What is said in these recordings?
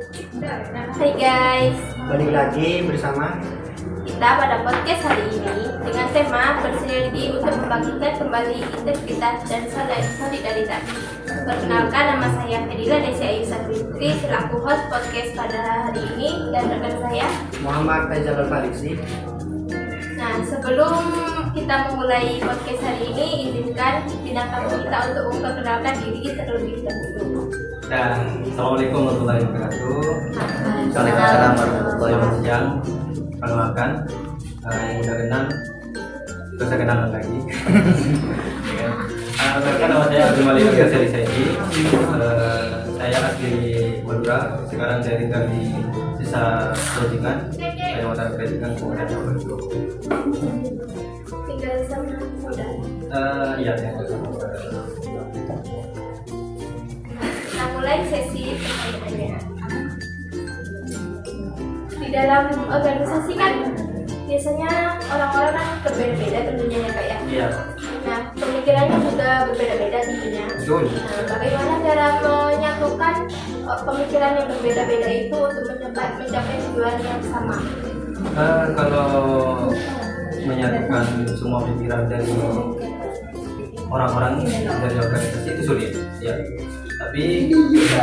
Hai guys, Balik lagi bersama kita pada podcast hari ini dengan tema bersinergi untuk membangkitkan kembali integritas dan solidaritas. Perkenalkan, nama saya Fedila Desi Ayu Satwitri selaku host podcast pada hari ini dan rekan saya. Muhammad Faizal Al-Farisi. Nah, sebelum kita memulai podcast hari ini, izinkan bintang tamu kita untuk memperkenalkan diri terlebih dahulu. Dan Assalamualaikum warahmatullahi wabarakatuh. Waalaikumsalam warahmatullahi wabarakatuh. Perkenalkan, yang udah kenal, terus saya kenalan lagi. Perkenalkan, nama saya Abdul Malik Al-Ghazali Saidi. Saya asli Madura, sekarang saya tinggal di desa Projingan, Kecamatan Projingan, Kabupaten Probolinggo. Tinggal sama saudara. Iya, saya bersama. Kita mulai sesi pertanyaannya. Di dalam organisasi kan biasanya orang-orang kan berbeda-beda tentunya ya Kak ya. Iya. Nah, pemikirannya juga berbeda-beda tentunya. Betul. Nah, bagaimana cara menyatukan pemikiran yang berbeda-beda itu untuk mencapai tujuan yang sama? Kalau menyatukan semua pikiran dari orang-orang dari organisasi itu sulit, ya. Tapi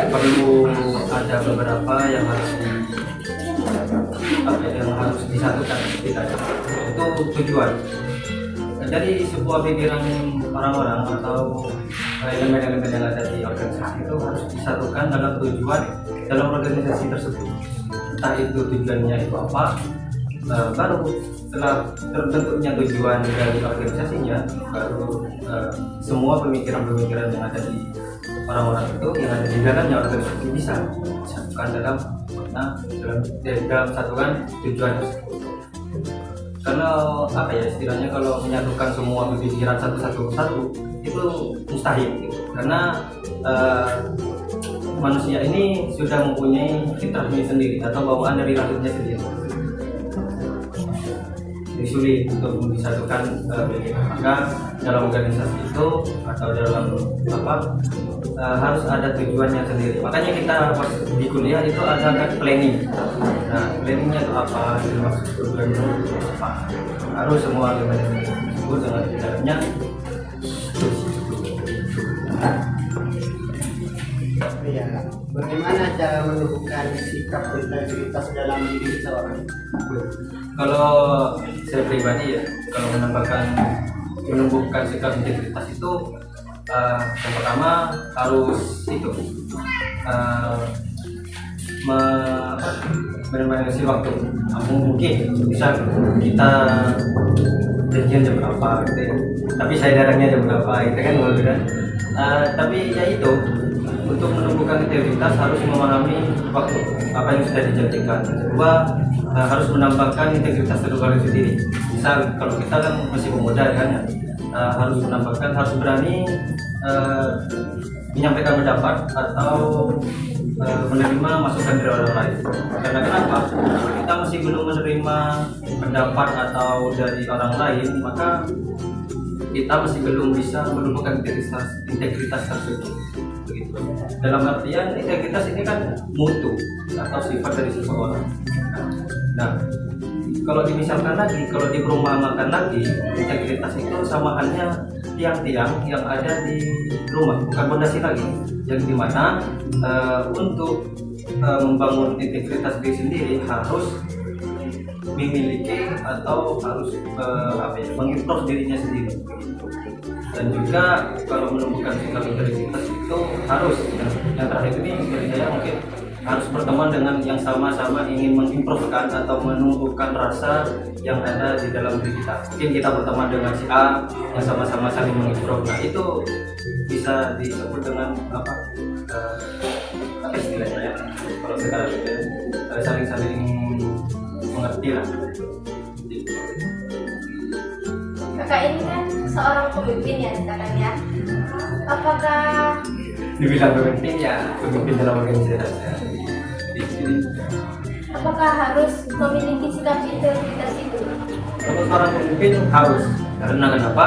perlu ada beberapa yang harus disatukan setidaknya. Itu tujuan. Dari sebuah pikiran orang-orang atau elemen-elemen yang ada di organisasi itu harus disatukan dalam tujuan dalam organisasi tersebut. Entah itu tujuannya itu apa, baru setelah terbentuknya tujuan dari organisasinya, baru semua pemikiran-pemikiran yang ada di orang-orang itu yang ada di dalamnya organisasi bisa disatukan dalam satuan tujuan tersebut. Kalau apa ya istilahnya, kalau menyatukan semua pemikiran satu itu mustahil gitu. Karena manusia ini sudah mempunyai fitrahnya sendiri atau bawaan dari lahirnya sendiri. Jadi sulit untuk disatukan maka dalam organisasi itu atau dalam harus ada tujuannya sendiri. Makanya kita pas di kuliah itu ada kan planning. Nah, planningnya itu apa? Maksud tujuannya itu apa? Harus semua elemen tersebut dengan di dalamnya. Ya, bagaimana cara menumbuhkan sikap integritas dalam diri seseorang? Kalau saya pribadi ya, kalau menumbuhkan sikap integritas itu yang pertama harus itu benar-benar isi waktu. Mungkin bisa kita janjian jam berapa gitu ya, tapi saya datangnya jam berapa itu kan boleh kan. Tapi ya itu, untuk menumbuhkan integritas harus memahami waktu apa yang sudah dijanjikan. Kedua, harus menambahkan integritas terhadap sendiri. Misal kalau kita kan masih pemuda kan ya, harus menambahkan, harus berani menyampaikan pendapat atau menerima masukan dari orang lain. Karena kenapa? Kita masih belum menerima pendapat atau dari orang lain, maka kita masih belum bisa menumbuhkan integritas tersebut. Begitu. Dalam artian integritas ini kan mutu atau sifat dari seseorang. Nah, kalau dimisalkan lagi, kalau diperumpamakan lagi, integritas itu sama halnya tiang-tiang yang ada di rumah, bukan fondasi lagi. Yang dimana untuk membangun integritas diri sendiri harus memiliki atau harus mengimprove dirinya sendiri. Dan juga kalau menumbuhkan sikap integritas itu harus yang terakhir ini dari saya mungkin harus berteman dengan yang sama-sama ingin mengimprovekan atau menumbuhkan rasa yang ada di dalam diri kita. Mungkin kita berteman dengan si A yang sama-sama saling mengimprove. Nah, itu bisa disebut dengan apa istilahnya ya, kalau sekarang itu saling-saling mengerti lah. Kakak ini kan seorang pemimpin ya sekarang ya. Apakah Dibilang pemimpin ya, pemimpin dalam organisasi. Apakah harus memiliki sikap integritas itu? Kalau seorang pemimpin harus, karena kenapa?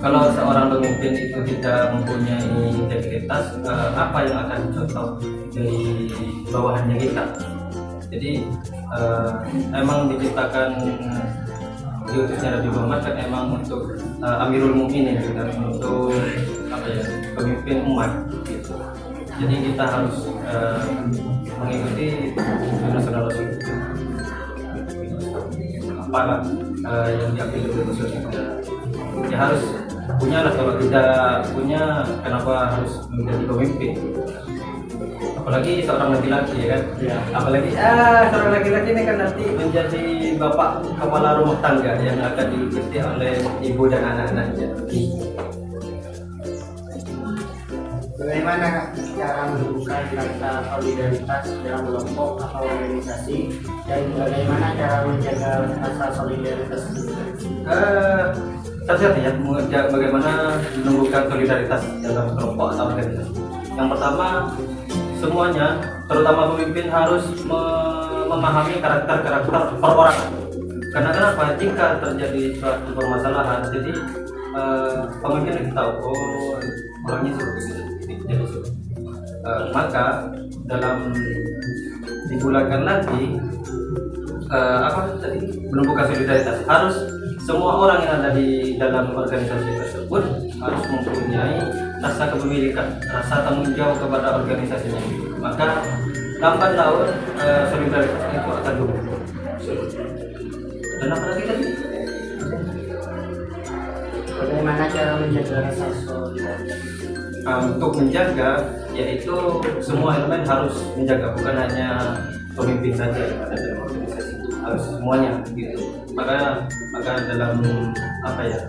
kalau seorang pemimpin itu tidak mempunyai integritas, apa yang akan contoh dari bawahannya kita. Jadi emang diciptakan diutusnya Nabi Muhammad kan emang untuk Amirul Mukminin gitu kan, untuk apa ya, pemimpin umat gitu. Jadi kita harus mengikuti sunnah Rasul. Apa yang diambil oleh Rasul kita, ya harus punya lah. Kalau tidak punya, kenapa harus menjadi pemimpin? Apalagi seorang laki-laki ya kan, Ya. apalagi seorang laki-laki ini kan nanti menjadi bapak kepala rumah tangga yang akan diikuti oleh ibu dan anak-anaknya. Bagaimana cara menumbuhkan rasa solidaritas dalam kelompok atau organisasi, dan bagaimana cara menjaga rasa solidaritas itu? Satu-satu ya, bagaimana menumbuhkan solidaritas dalam kelompok atau organisasi. Yang pertama, semuanya, terutama pemimpin harus memahami karakter-karakter perorangan. Karena kenapa? Jika terjadi suatu permasalahan, jadi pemimpin itu tahu, oh orangnya seperti ini, jadi maka dalam dibulakan lagi apa tadi, menumbuhkan solidaritas, harus semua orang yang ada di dalam organisasi tersebut harus mempunyai rasa kepemilikan, rasa tanggung jawab kepada organisasinya. Maka lambat laun solidaritas itu akan tumbuh. Dan apa lagi tadi? Bagaimana cara menjaga rasa solidaritas? Untuk menjaga, yaitu semua elemen harus menjaga, bukan hanya pemimpin saja yang ada dalam organisasi, harus semuanya gitu. Maka dalam apa ya,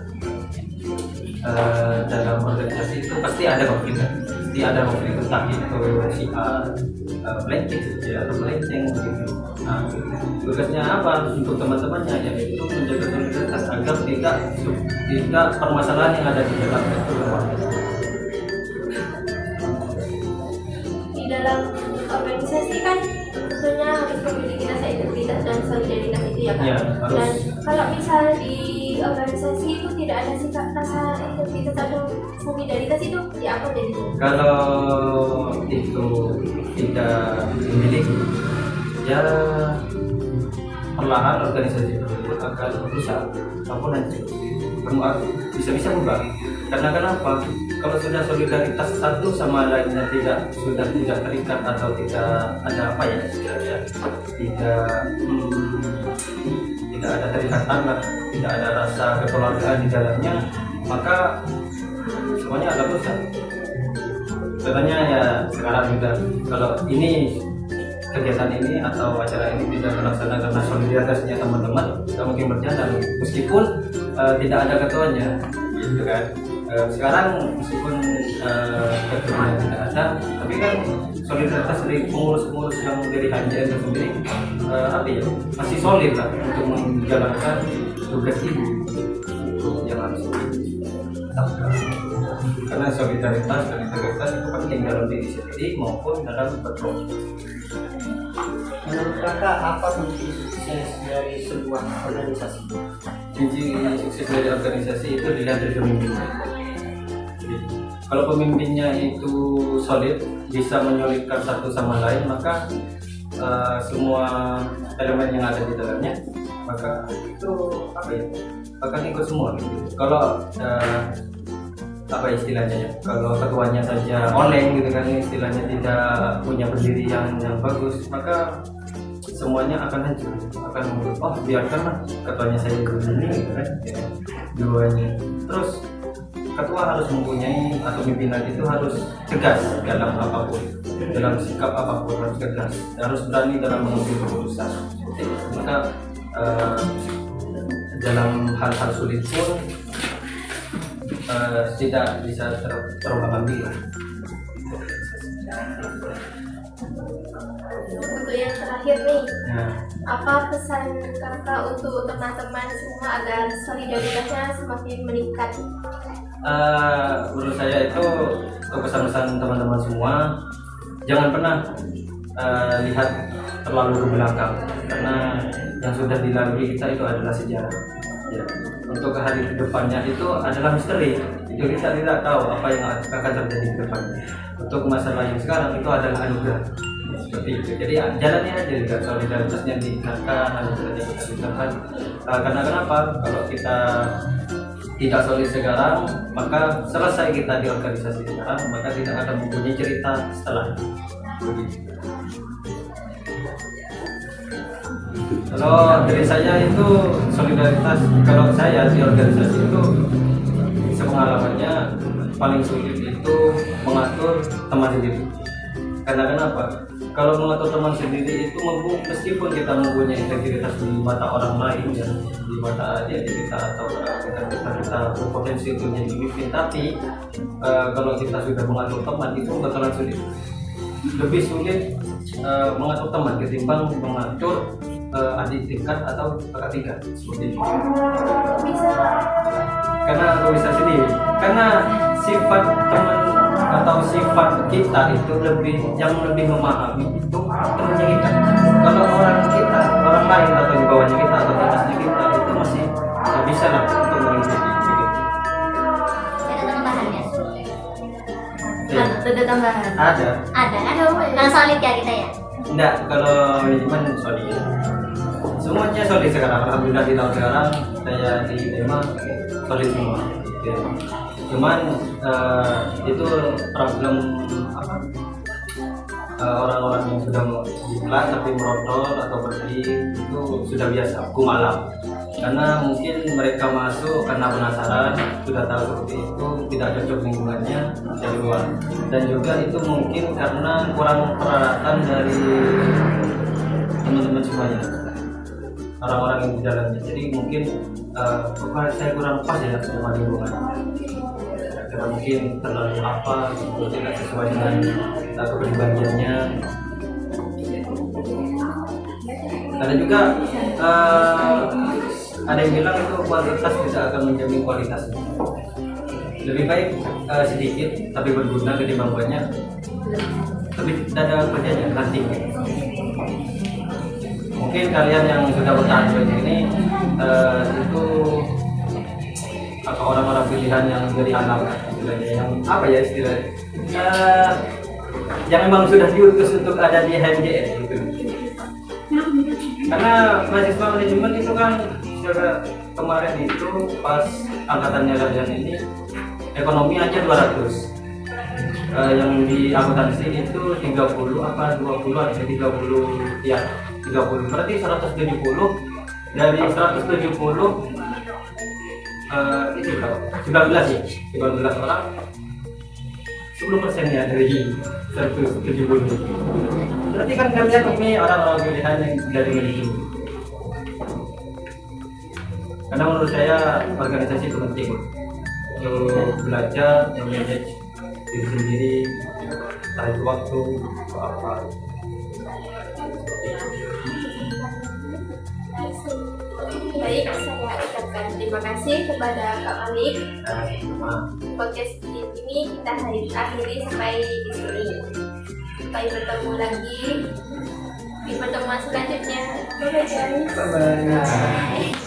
dalam organisasi itu pasti ada konflik, entah itu si melenceng ya atau melenceng gitu. Nah, tugasnya apa untuk teman-temannya, yaitu menjaga solidaritas agar tidak permasalahan yang ada di dalam itu keluar. Di dalam organisasi kan tentunya harus memiliki rasa integritas dan solidaritas itu ya kan. Ya, harus. Dan kalau misalnya di organisasi itu tidak ada sikap rasa integritas atau solidaritas, itu ya apa jadi? Kalau itu tidak dimiliki, ya perlahan organisasi tersebut akan rusak ataupun hancur. Bisa-bisa berubah. Karena kenapa? Kalau sudah solidaritas satu sama lainnya sudah tidak terikat atau tidak ada apa ya, tidak ada terikatan, tidak ada rasa kekeluargaan di dalamnya, maka semuanya akan rusak. Contohnya ya sekarang juga, kalau ini kegiatan ini atau acara ini tidak terlaksana karena solidaritasnya teman-teman, tidak mungkin berjalan meskipun tidak ada ketuanya, gitu kan. Sekarang meskipun ketuanya tidak ada, tapi kan solidaritas dari pengurus-pengurus yang dari HJN itu sendiri apa ya, masih solid lah untuk menjalankan tugas ibu yang harus dilakukan. Karena solidaritas dan integritas itu penting dalam diri sendiri maupun dalam berkelompok. Menurut kakak, apa kunci sukses dari sebuah organisasi? Kunci sukses dari organisasi itu dilihat dari pemimpinnya. Jadi, kalau pemimpinnya itu solid, bisa menyolidkan satu sama lain, maka semua elemen yang ada di dalamnya, maka itu apa ya, akan ikut semua. Gitu. Kalau apa istilahnya ya, kalau ketuanya saja oleng gitu kan, istilahnya tidak punya pendiri yang bagus, maka semuanya akan hancur, akan oh biarkanlah ketuanya saya begini gitu kan ya, duanya. Terus ketua harus mempunyai atau pimpinan itu harus tegas dalam apapun, dalam sikap apapun harus tegas, harus berani dalam mengambil keputusan. Maka dalam hal-hal sulit pun tidak bisa terombang-ambing. Untuk yang terakhir nih, Nah, apa pesan kakak untuk teman-teman semua agar solidaritasnya semakin meningkat? menurut saya itu pesan-pesan teman-teman semua, jangan pernah lihat terlalu ke belakang, karena yang sudah dilalui kita itu adalah sejarah. Ya. Untuk hari kedepannya itu adalah misteri. Itu kita tidak tahu apa yang akan terjadi ke depannya. Untuk masalah yang sekarang itu adalah anugerah. Seperti itu. Jadi jalannya aja juga solidaritasnya diingatkan, anugerahnya kita bicarakan. Karena kenapa? Kalau kita tidak solid sekarang, maka selesai kita di organisasi sekarang, maka tidak akan mempunyai cerita setelah. Begitu. Kalau dari saya itu solidaritas, kalau saya di organisasi itu sepengalamannya paling sulit itu mengatur teman sendiri. Karena kenapa? Kalau mengatur teman sendiri itu meskipun kita mempunyai integritas di mata orang lain ya, di mata adik kita atau kita berpotensi untuk menjadi pemimpin, tapi kalau kita sudah mengatur teman itu bakalan sulit. Lebih sulit mengatur teman ketimbang mengatur adik tingkat atau kakak tingkat seperti itu. Bisa. Karena aku bisa sendiri. Karena sifat teman atau sifat kita itu yang lebih memahami itu temannya kita. Kalau orang lain atau di bawahnya kita atau di atasnya kita itu masih bisa lah untuk mengikuti. Ada tambahannya? Ada tambahan. Ada. Kalau solid ya kita ya. Enggak, kalau manajemen solid. Semuanya solid sekarang. Alhamdulillah di tahun sekarang saya diterima solid semua. Oke. Cuman itu problem apa? Orang-orang yang sudah di kelas tapi merotol atau pergi itu sudah biasa, kumalam. Karena mungkin mereka masuk karena penasaran, sudah tahu seperti itu, tidak cocok lingkungannya dari luar. Dan juga itu mungkin karena kurang peralatan dari teman-teman semuanya, orang-orang yang di dalamnya. Jadi mungkin saya kurang pas ya sama lingkungan. Karena mungkin terlalu apa, gitu, tidak sesuai dengan kepribadiannya. Ada juga ada yang bilang itu kualitas tidak akan menjamin kualitasnya. Lebih baik sedikit tapi berguna ketimbang banyak tapi tidak ada kerjanya nanti. Mungkin kalian yang sudah bertahan di sini itu atau orang-orang pilihan yang dari alam istilahnya, yang apa ya istilahnya, yang memang sudah diutus untuk ada di HMJS gitu. Karena mahasiswa manajemen itu kan sudah kemarin itu pas angkatannya kalian ini ekonomi aja 200, yang di akuntansi itu 30 apa 20 atau 30 ya 30, berarti 170. Dari 170 itu 19 ya, 19 orang 10% ya dari 170. Berarti kan kalian ini orang-orang pilihan yang dari manajemen. Karena menurut saya organisasi itu penting untuk belajar, memanage diri sendiri, tarik waktu atau apa. Baik, saya ucapkan terima kasih kepada Kak Malik. Podcast ini kita akhiri sampai di sini. Sampai bertemu lagi di pertemuan selanjutnya. Bye-bye. Bye-bye.